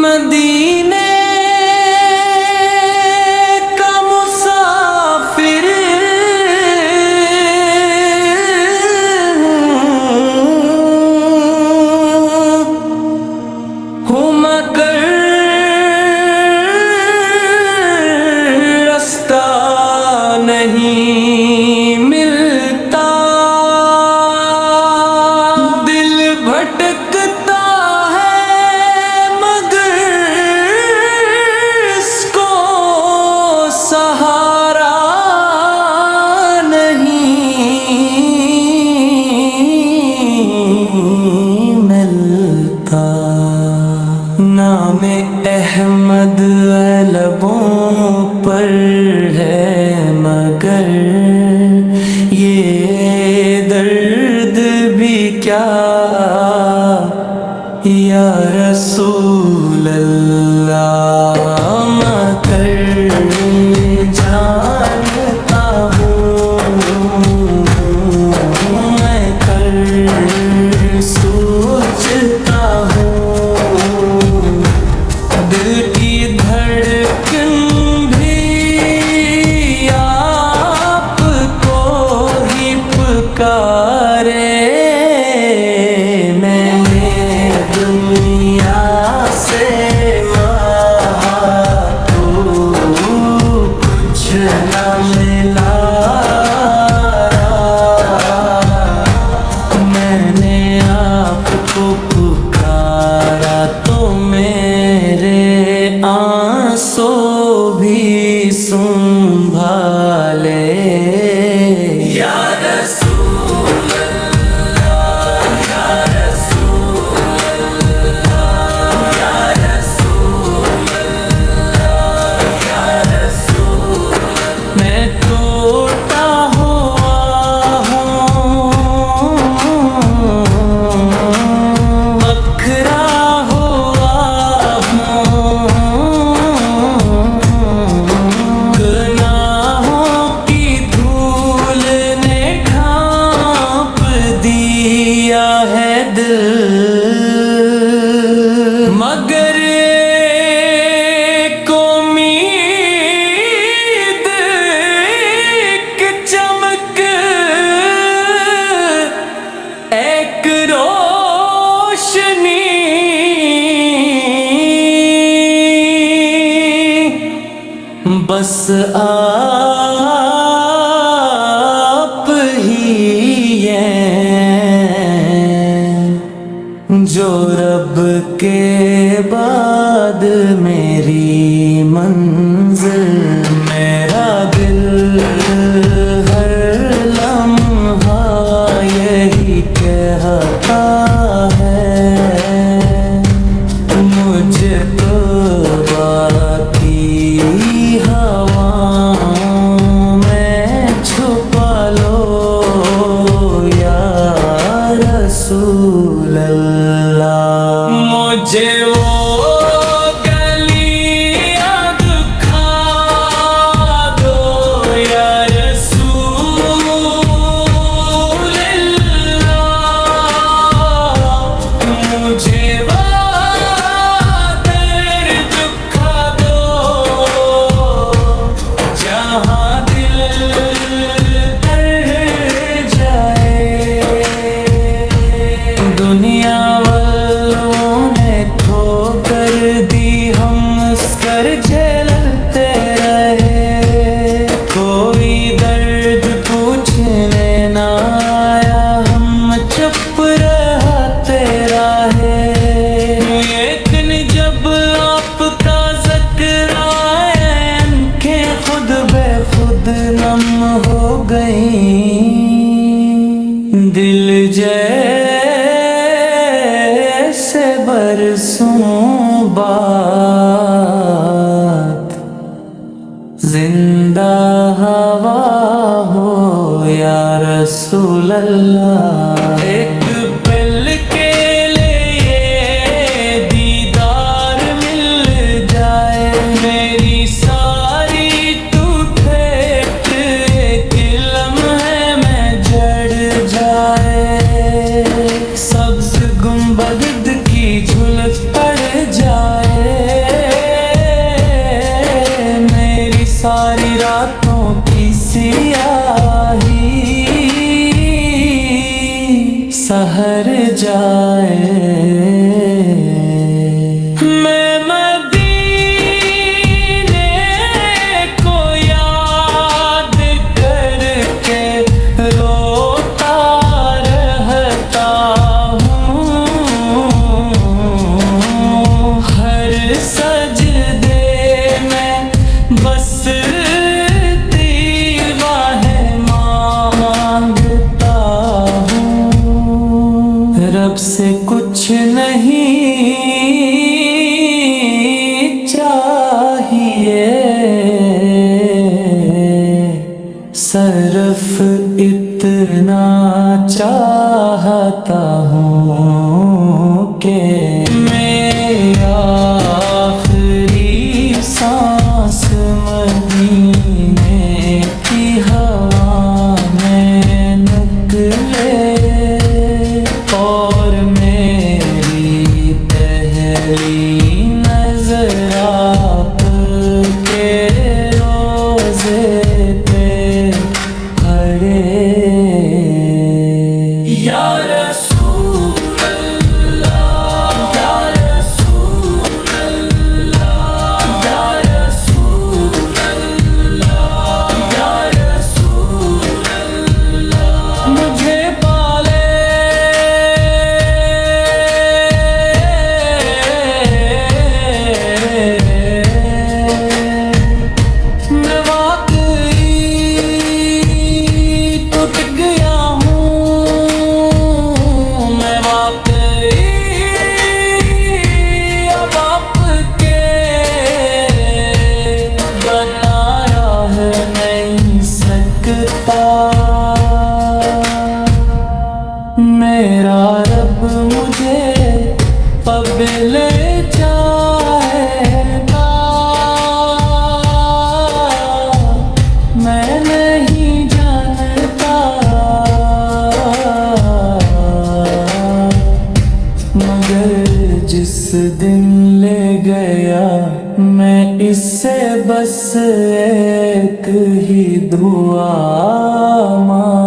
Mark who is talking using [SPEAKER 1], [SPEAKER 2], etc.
[SPEAKER 1] मदीने का मुसाफिर हूँ मगर रास्ता नहीं मिलता। दिल भटकता है मगर इसको सहारा नहीं मिलता। नाम अहमद लबों पर है मगर ये दर्द भी क्या या रसूल अल्लाह। मगर जानता हूँ मैं कर सोचता हूँ दिल की धड़कन भी आपको ही पुकारे। मैंने दुनिया से मांगा तो कुछ न मिला। मैंने आपको पुकारा तो मेरे आंसू भी संभाले। या रसूल अल्लाह, या रसूल अल्लाह, या रसूल अल्लाह, या रसूल अल्लाह। मैं टूटा हुआ हूँ, बखरा हुआ हूँ, गुनाहों की धूल ने ढांप दिया है दिल। मगर एक उम्मीद एक चमक एक रोशनी बस आप ही हैं जो रब के बाद मेरी मंजिल। मेरा दिल हर लम्हा यही कहता है मुझे तो बाकी हवाओं में छुपा लो या रसूल अल्लाह। मुझे वो गली याद खा दो या रसूल अल्लाह। मुझे दुनिया वालों ने ठोकर दी, हम कर झेलते रहे। कोई दर्द पूछने ना आया, हम चुप रहते रहे। एक दिन जब आपका ज़िक्र आया, आँखें खुद बेखुद नम हो गई। दिल जैसे बरसों बाद जिंदा हवा हो या रसूल अल्लाह। एक पल के लिए दीदार मिल जाए, मेरी सारी सारी रातों की सियाही सहर जाए। मैं मदीने को याद करके रोता रहता हूँ। हर सजदे में बस दुआएं मांगता हूँ। रब से कुछ नहीं चाहिए, सिर्फ इतना चाहता हूँ कि मेरा आखिरी सांस मदीने की हवा में निकले और मेरी पहली नजर आपके रोज़े पे पड़े। या रसूल अल्लाह, या रसूल अल्लाह, या रसूल अल्लाह, या रसूल अल्लाह। मुझे पाले मैं वाकई टूट गया हूँ। मैं वाकई अब आपके बनाया है नहीं सकता। मेरा रब मुझे अब ले जाएगा, मैं नहीं जानता। मगर जिस दिन ले गया मैं इससे बस एक ही दुआ मांगता